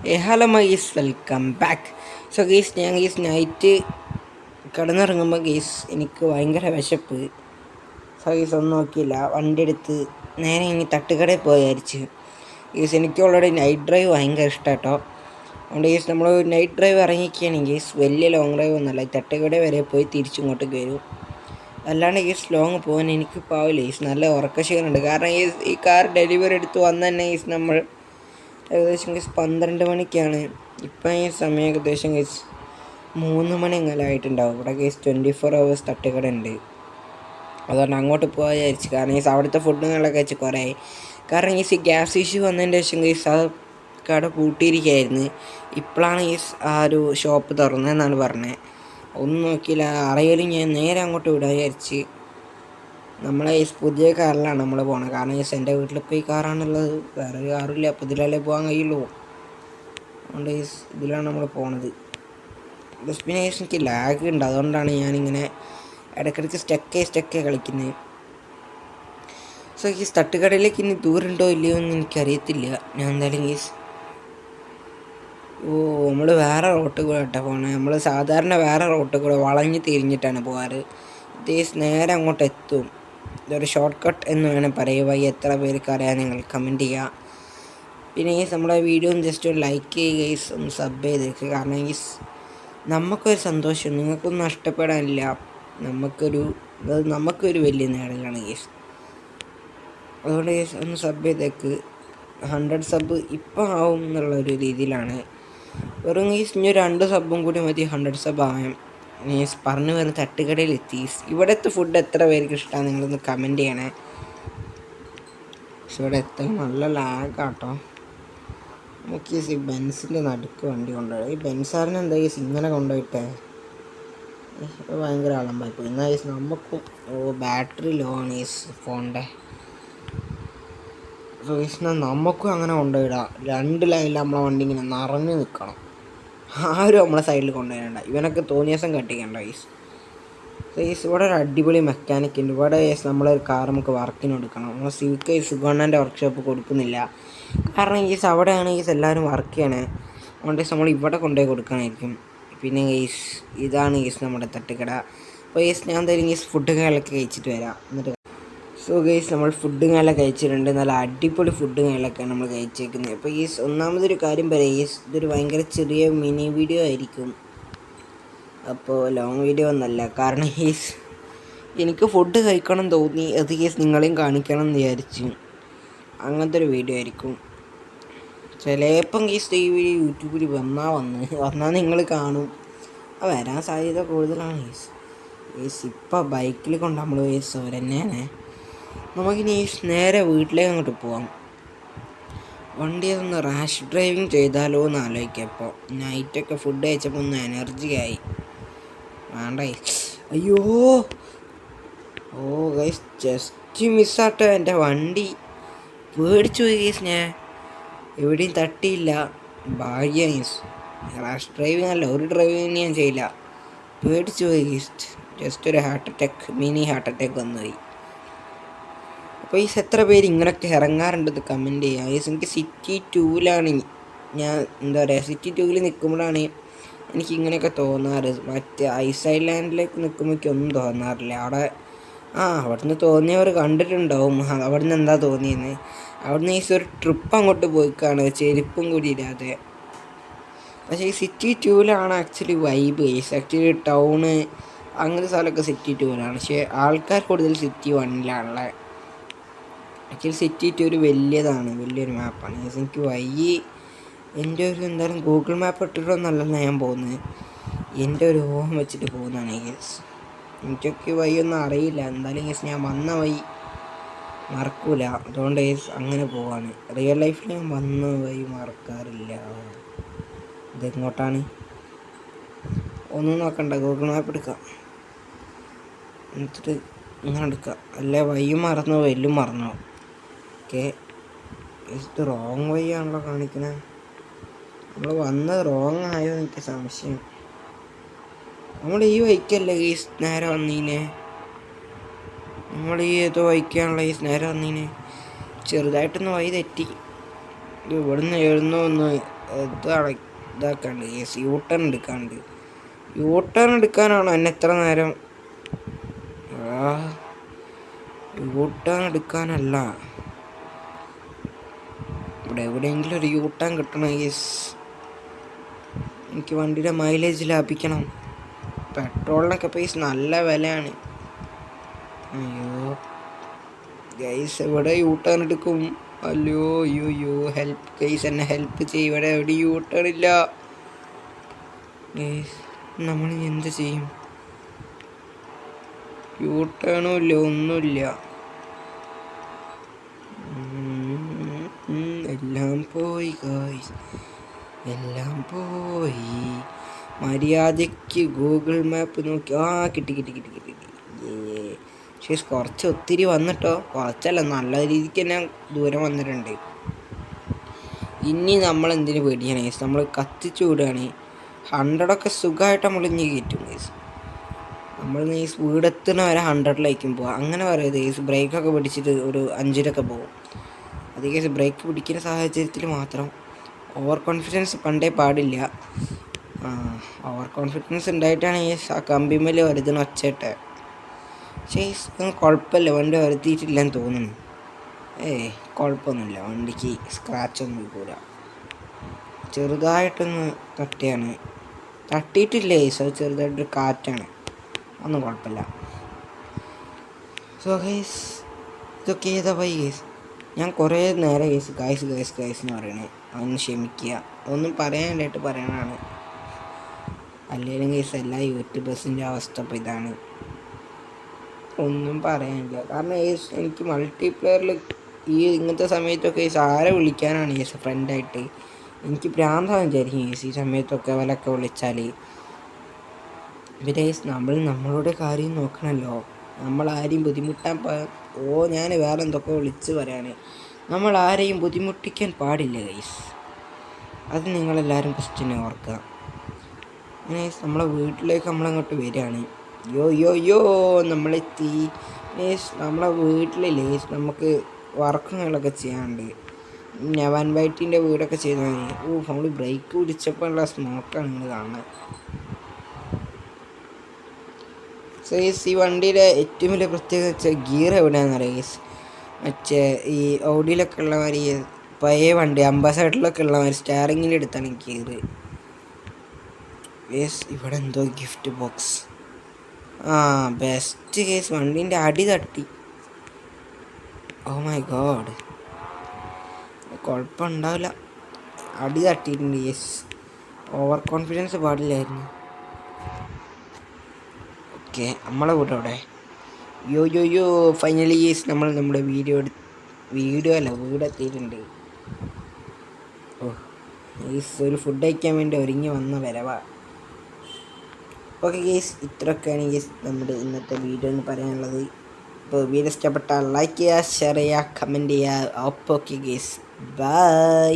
Hello ഗീസ്, welcome back. So ഗീസ്, ഞാൻ ഗീസ് night കിടന്നിറങ്ങുമ്പോൾ ഗീസ് എനിക്ക് ഭയങ്കര വിശപ്പ്. സോ ഗീസ് ഒന്നും നോക്കിയില്ല, വണ്ടി എടുത്ത് നേരെ ഇനി തട്ടുകടയിൽ പോയായിരിച്ചു. ഗീസ് എനിക്ക് ഓൾറെഡി നൈറ്റ് ഡ്രൈവ് ഭയങ്കര ഇഷ്ടം കേട്ടോ. അതുകൊണ്ട് ഗീസ് നമ്മൾ നൈറ്റ് ഡ്രൈവ് ഇറങ്ങിക്കുകയാണെങ്കിൽ ഗീസ് വലിയ ലോങ് ഡ്രൈവ് ഒന്നുമല്ല, ഈ തട്ടുകട വരെ പോയി തിരിച്ചിങ്ങോട്ടേക്ക് വരും. അല്ലാണ്ട് ഗീസ് ലോങ് പോകാൻ എനിക്ക് പാവില്ല ഗീസ്, നല്ല ഉറക്കക്ഷീണമുണ്ട്. കാരണം ഈ കാർ ഡെലിവറി എടുത്ത് വന്ന് തന്നെ ഗീസ് നമ്മൾ ഏകദേശം ഗീസ് 12 മണിക്കാണ്. ഇപ്പം ഈ സമയം ഏകദേശം ഗീസ് 3 മണി എങ്ങനെ ആയിട്ടുണ്ടാവും. ഇവിടെ ഗീസ് 24 hours തട്ടുകട ഉണ്ട്. അതുകൊണ്ട് അങ്ങോട്ട് പോകാൻ വിചാരിച്ചു. കാരണം ഗീസ് അവിടുത്തെ ഫുഡുകളൊക്കെ വെച്ച് കുറേ ആയി. കാരണം ഗീസ് ഗ്യാസ് ഇഷ്യൂ വന്നതിൻ്റെ ശേഷം ഗീസ് ആ കട പൂട്ടിയിരിക്കുകയായിരുന്നു. ഇപ്പോഴാണ് ഗീസ് ആ ഒരു ഷോപ്പ് തുറന്നതെന്നാണ് പറഞ്ഞത്. ഒന്നും നോക്കിയില്ല, അറിയാലും ഞാൻ നേരെ അങ്ങോട്ട് വിടാൻ വിചാരിച്ച്. നമ്മളെ ഈ പുതിയ കാറിലാണ് നമ്മൾ പോകണത്. കാരണം എൻ്റെ വീട്ടിലിപ്പോൾ ഈ കാറാണുള്ളത്, വേറെ ഒരു കാറില്ല. അപ്പോൾ ഇതിലല്ലേ പോകാൻ കഴിയുള്ളൂ. അതുകൊണ്ട് ഇതിലാണ് നമ്മൾ പോണത്. പിന്നെ എനിക്ക് ലാഗ് ഉണ്ട്, അതുകൊണ്ടാണ് ഞാനിങ്ങനെ ഇടയ്ക്കിടയ്ക്ക് സ്റ്റക്ക് കളിക്കുന്നത്. സോ ഈ തട്ടുകടയിലേക്ക് ഇനി ദൂരമുണ്ടോ ഇല്ലയോ എന്ന് എനിക്കറിയത്തില്ല. ഞാൻ എന്തായാലും നമ്മൾ വേറെ റോട്ടിൽ കൂടെ കേട്ടോ പോകണേ. നമ്മൾ സാധാരണ വേറെ റോട്ടിൽ കൂടെ വളഞ്ഞ് തിരിഞ്ഞിട്ടാണ് പോകാറ്. നേരെ അങ്ങോട്ട് എത്തും. ഇതൊരു ഷോർട്ട് കട്ട് എന്ന് വേണം പറയുക. എത്ര പേർക്ക് അറിയാൻ നിങ്ങൾ കമൻറ്റ് ചെയ്യുക. പിന്നെ നമ്മുടെ വീഡിയോ ജസ്റ്റ് ഒരു ലൈക്ക് ചെയ്യുക, ഒന്ന് സബ് ചെയ്തേക്ക്. കാരണം നമുക്കൊരു സന്തോഷം, നിങ്ങൾക്കൊന്നും നഷ്ടപ്പെടാനില്ല. നമുക്കൊരു വലിയ നേടലാണ് അതുകൊണ്ട് ഒന്ന് സബ് ചെയ്തേക്ക്. 100 സബ് ഇപ്പം ആവും എന്നുള്ളൊരു രീതിയിലാണ്. വെറും ഇനി 2 സബും കൂടി മതി 100 സബ് ആവാൻ. പറഞ്ഞു വരുന്ന തട്ടുകടയിൽ എത്തി. ഇവിടുത്തെ ഫുഡ് എത്ര പേർക്ക് ഇഷ്ടമാണ് നിങ്ങളൊന്ന് കമൻറ്റ് ചെയ്യണേ. പക്ഷെ ഇവിടെ എത്താൻ നല്ല ലാഗാട്ടോ. നമുക്ക് ഈ ബെൻസിൻ്റെ നടുക്ക് വണ്ടി കൊണ്ടുപോയി. ഈ ബെൻസാറിന് എന്താ ഇങ്ങനെ കൊണ്ടുപോയിട്ടേ ഭയങ്കര അളമ്പായിപ്പോയി. എന്നാൽ നമുക്കും ബാറ്ററി ലോ ആണ് ഈ ഫോണിൻ്റെ. നമുക്കും അങ്ങനെ കൊണ്ടുപോയിടാം. 2 ലൈനിൽ നമ്മളെ വണ്ടി ഇങ്ങനെ നിറഞ്ഞു നിൽക്കണം. ആരും നമ്മളെ സൈഡിൽ കൊണ്ടുപോയിടണ്ട. ഇവനൊക്കെ തോന്നിയ ദിവസം കട്ടിക്കണ്ട ഇവിടെ ഒരു അടിപൊളി മെക്കാനിക് ഉണ്ട്. ഇവിടെ നമ്മളൊരു കാർ നമുക്ക് വർക്കിന് കൊടുക്കണം. നമ്മൾ സിവിക്ക് സുഗണ്ണൻ്റെ വർക്ക്ഷോപ്പ് കൊടുക്കുന്നില്ല. കാരണം അവിടെയാണ് എല്ലാവരും വർക്ക് ചെയ്യണേ. അതുകൊണ്ട് നമ്മൾ ഇവിടെ കൊണ്ടുപോയി കൊടുക്കണമായിരിക്കും. പിന്നെ ഇതാണ് നമ്മുടെ തട്ടുകട. അപ്പോൾ ഞാൻ എന്തായാലും ഫുഡുകളൊക്കെ കഴിച്ചിട്ട് വരാം. എന്നിട്ട് സോ നമ്മൾ ഫുഡുകളൊക്കെ കഴിച്ചിട്ടുണ്ട്. നല്ല അടിപൊളി ഫുഡുകളൊക്കെയാണ് നമ്മൾ കഴിച്ചേക്കുന്നത്. അപ്പോൾ ഒന്നാമതൊരു കാര്യം പറയാം, ഇതൊരു ഭയങ്കര ചെറിയ മിനി വീഡിയോ ആയിരിക്കും. അപ്പോൾ ലോങ് വീഡിയോ ഒന്നല്ല. കാരണം എനിക്ക് ഫുഡ് കഴിക്കണം തോന്നി, അത് നിങ്ങളെയും കാണിക്കണം എന്ന് വിചാരിച്ചു. അങ്ങനത്തെ ഒരു വീഡിയോ ആയിരിക്കും. ചിലപ്പം ഈ വീഡിയോ യൂട്യൂബിൽ വന്നാൽ നിങ്ങൾ കാണും. വരാൻ സാധ്യത കൂടുതലാണ്. ഇപ്പം ബൈക്കിൽ കൊണ്ട് നമ്മൾ തന്നെയാണ്. നമുക്കിനി നേരെ വീട്ടിലേക്ക് അങ്ങോട്ട് പോവാം. വണ്ടി അതൊന്ന് റാഷ് ഡ്രൈവിങ് ചെയ്താലോ എന്ന് ആലോചിക്കാം. ഇപ്പോൾ നൈറ്റൊക്കെ ഫുഡ് കഴിച്ചപ്പോൾ ഒന്ന് എനർജി ആയി. വേണ്ട അയ്യോ, ജസ്റ്റ് മിസ്സാട്ടോ. എൻ്റെ വണ്ടി പേടിച്ചു പോയി. ഞാൻ എവിടെയും തട്ടിയില്ല. ഭാഗ്യം. റാഷ് ഡ്രൈവിങ് അല്ല, ഒരു ഡ്രൈവിങ് ഞാൻ ചെയ്യില്ല. പേടിച്ചു പോയി. ജസ്റ്റ് ഒരു മിനി ഹാർട്ട് അറ്റാക്ക് വന്നുപോയി. അപ്പോൾ എത്ര പേര് ഇങ്ങനെയൊക്കെ ഇറങ്ങാറുണ്ടെന്ന് കമൻറ്റ് ചെയ്യുക. എനിക്ക് സിറ്റി 2-ലാണ് ഞാൻ സിറ്റി 2-ൽ നിൽക്കുമ്പോഴാണ് എനിക്ക് ഇങ്ങനെയൊക്കെ തോന്നാറ്. മറ്റേ ഐസ് ഐലാൻഡിലേക്ക് നിൽക്കുമ്പോൾ ഒന്നും തോന്നാറില്ല. അവിടുന്ന് തോന്നിയവർ കണ്ടിട്ടുണ്ടാവും. അവിടുന്ന് എന്താ തോന്നിയെന്ന്. അവിടുന്ന് ഒരു ട്രിപ്പ് അങ്ങോട്ട് പോയിക്കാണ്, ചെരുപ്പും കൂടി ഇല്ലാതെ. പക്ഷേ സിറ്റി 2-ലാണ് ആക്ച്വലി വൈബ്. ആക്ച്വലി ടൗണ് അങ്ങനത്തെ സ്ഥലമൊക്കെ സിറ്റി 2-ലാണ്. പക്ഷേ ആൾക്കാർ കൂടുതൽ സിറ്റി 1-ലാണുള്ളത്. ആക്ച്വലി സിറ്റി 2 വലിയൊരു മാപ്പാണ്. എനിക്ക് എൻ്റെ ഒരു എന്തായാലും ഗൂഗിൾ മാപ്പ് ഇട്ടിട്ടൊന്നല്ല ഞാൻ പോകുന്നത്. എൻ്റെ ഒരു ഊഹം വെച്ചിട്ട് പോകുന്നതാണ്. എനിക്കൊക്കെ വഴിയൊന്നും അറിയില്ല. എന്തായാലും ഞാൻ വന്ന വഴി മറക്കൂല. അതുകൊണ്ട് അങ്ങനെ പോവാണ്. റിയൽ ലൈഫിൽ ഞാൻ വന്ന വഴി മറക്കാറില്ല. ഇതെങ്ങോട്ടാണ് ഒന്നും നോക്കണ്ട, ഗൂഗിൾ മാപ്പ് എടുക്കാം. എന്നിട്ട് ഇങ്ങനെ എടുക്കാം. അല്ലേ വഴി മറന്നോ എല്ലാം മറന്നോ. ഇത് റോങ് വഴിയാണല്ലോ കാണിക്കുന്നത്. നമ്മൾ വന്നത് റോങ് ആയോ എനിക്ക് സംശയം. നമ്മൾ ഈ വഴിക്കല്ലേ നേരെ വന്നീനെ. നമ്മൾ ഏതോ വഴിക്കാണല്ലോ നേരെ വന്നീനെ. ചെറുതായിട്ടൊന്ന് വഴി തെറ്റി. ഇവിടുന്ന് എഴുന്നോ ഒന്ന് ഇതാണ് ഇതാക്കാണ്ട് കേസ് യൂ ടേൺ എടുക്കാണ്ട്. യൂ ടേൺ എടുക്കാനാണോ എന്നെ എത്ര നേരം? യൂ ടേൺ എടുക്കാനല്ല, ഇവിടെ എവിടെയെങ്കിലും ഒരു യൂ ടേൺ കിട്ടണം കേസ്. എനിക്ക് വണ്ടിയുടെ മൈലേജ് ലാഭിക്കണം. പെട്രോളിനൊക്കെ പൈസ നല്ല വിലയാണ്. അയ്യോ ഗൈസ്, എവിടെ യൂ ടേൺ എടുക്കും? അയ്യോ അയ്യോ ഹെൽപ്പ് ഗൈസ്, എന്നെ ഹെൽപ്പ് ചെയ്യും. ഇവിടെ എവിടെ യൂ ടേൺ ഇല്ല ഗൈസ്. നമ്മൾ എന്ത് ചെയ്യും? യൂ ടേണും ഇല്ല, ഒന്നുമില്ല. എല്ലാം പോയി ഗൈസ്, എല്ലാം പോയി. മര്യാദയ്ക്ക് ഗൂഗിൾ മാപ്പ് നോക്കി. കിട്ടി കിട്ടി കിട്ടി കിട്ടി കിട്ടി. പക്ഷേ കുറച്ച് ഒത്തിരി വന്നിട്ടോ, കുറച്ചല്ല നല്ല രീതിക്ക് തന്നെ ദൂരം വന്നിട്ടുണ്ട്. ഇനി നമ്മൾ എന്തിനു പേടിയാണ് ഗൈസ്? നമ്മൾ കത്തിച്ചു വിടുകയാണ്. 100 സുഖമായിട്ട് നമ്മൾ ഇനി കയറ്റും ഗൈസ്. നമ്മൾ ഈ വീടെത്തുന്ന വരെ 100-ലേക്കും പോവാം. അങ്ങനെ പറയരുത് ഗൈസ്. ബ്രേക്കൊക്കെ പിടിച്ചിട്ട് ഒരു 5-ലൊക്കെ പോകും. അത് കേസ് ബ്രേക്ക് പിടിക്കുന്ന സാഹചര്യത്തിൽ മാത്രം. ഓവർ കോൺഫിഡൻസ് പണ്ടേ പാടില്ല. ഓവർ കോൺഫിഡൻസ് ഉണ്ടായിട്ടാണ് ഈ കമ്പിമേൽ വരുതുന്ന ഒച്ചയിട്ടെ. പക്ഷേ കുഴപ്പമില്ല, വണ്ടി വരുത്തിയിട്ടില്ലെന്ന് തോന്നുന്നു. കുഴപ്പമൊന്നുമില്ല, വണ്ടിക്ക് സ്ക്രാച്ചൊന്നും ഇല്ല. ചെറുതായിട്ടൊന്ന് തട്ടിയിട്ടില്ലേ അത് ചെറുതായിട്ടൊരു കാറ്റാണ്, ഒന്നും കുഴപ്പമില്ല. സോ ഗൈസ്, ഇതൊക്കെ ഏതാ വൈ ഗൈസ്? ഞാൻ കുറേ നേരം ഗൈസ് എന്ന് പറയണേ. അതൊന്ന് ക്ഷമിക്കുക, ഒന്നും പറയാനായിട്ട് പറയണതാണ്. അല്ലെങ്കിൽ ഗൈസ് എല്ലാ യൂട്യൂബേഴ്സിൻ്റെ അവസ്ഥ ഇപ്പോൾ ഇതാണ്. ഒന്നും പറയാനില്ല. കാരണം എനിക്ക് മൾട്ടിപ്ലെയറിൽ ഇങ്ങനത്തെ സമയത്തൊക്കെ ആരെ വിളിക്കാനാണ് ഫ്രണ്ടായിട്ട്? എനിക്ക് ഭ്രാന്താന്ന് വിചാരിക്കും ഈ സമയത്തൊക്കെ അവലൊക്കെ വിളിച്ചാൽ. പിന്നെ നമ്മളുടെ കാര്യം നോക്കണമല്ലോ. നമ്മളാരെയും ബുദ്ധിമുട്ടാൻ ഞാൻ വേറെ എന്തൊക്കെ വിളിച്ച് പറയാണ്. നമ്മൾ ആരെയും ബുദ്ധിമുട്ടിക്കാൻ പാടില്ല ഗൈസ്. അത് നിങ്ങളെല്ലാവരും ക്വസ്റ്റ്യൻ ഓർക്കുക. ഗൈസ്, നമ്മളെ വീട്ടിലേക്ക് നമ്മളങ്ങോട്ട് വരികയാണ്. യോ നമ്മളെത്തി. നമ്മളെ വീട്ടിലില്ലേ നമുക്ക് വർക്കുകളൊക്കെ ചെയ്യാനുണ്ട്. ഞാൻ 1/8 വീടൊക്കെ ചെയ്താൽ നമ്മൾ ബ്രേക്ക് പിടിച്ചപ്പോൾ ഉള്ള സ്മോക്കാണ് നിങ്ങൾ കാണുന്നത്. സോ ഈ വണ്ടിയുടെ ഏറ്റവും വലിയ പ്രത്യേകത വെച്ചാൽ ഗിയർ എവിടെയാണെന്ന് അറിയാം ഗൈസ്. മറ്റേ ഈ ഓഡിയിലൊക്കെ ഉള്ള മാതിരി പഴയ വണ്ടി അംബാസഡറിലൊക്കെ ഉള്ള മാതിരി സ്റ്റാറിങ്ങിൻ്റെ അടുത്താണ് ഗിയർ. ഇവിടെ എന്തോ ഗിഫ്റ്റ് ബോക്സ്. ബെസ്റ്റ് കേസ്, വണ്ടീൻ്റെ അടി തട്ടി. ഓ മൈ ഗോഡ്, കുഴപ്പമുണ്ടാവില്ല. അടി തട്ടിയിട്ടുണ്ട് യെസ്. ഓവർ കോൺഫിഡൻസ് പാടില്ലായിരുന്നു. ഓക്കെ, നമ്മളെ വീടവിടെ. യോ ഫൈനലി യെസ്, നമ്മൾ നമ്മുടെ വീടെത്തിയിട്ടുണ്ട്. ഒരു ഫുഡ് കഴിക്കാൻ വേണ്ടി ഒരുങ്ങി വന്ന വരവാ. ഓക്കെ ഗേസ്, ഇത്രയൊക്കെയാണ് ഗേസ് നമ്മുടെ ഇന്നത്തെ വീഡിയോ എന്ന് പറയാനുള്ളത്. ഇപ്പോൾ വീഡിയോ ഇഷ്ടപ്പെട്ടാൽ ലൈക്ക് ചെയ്യുക, ഷെയർ ചെയ്യുക, കമൻറ്റ് ചെയ്യുക. Okay guys, by.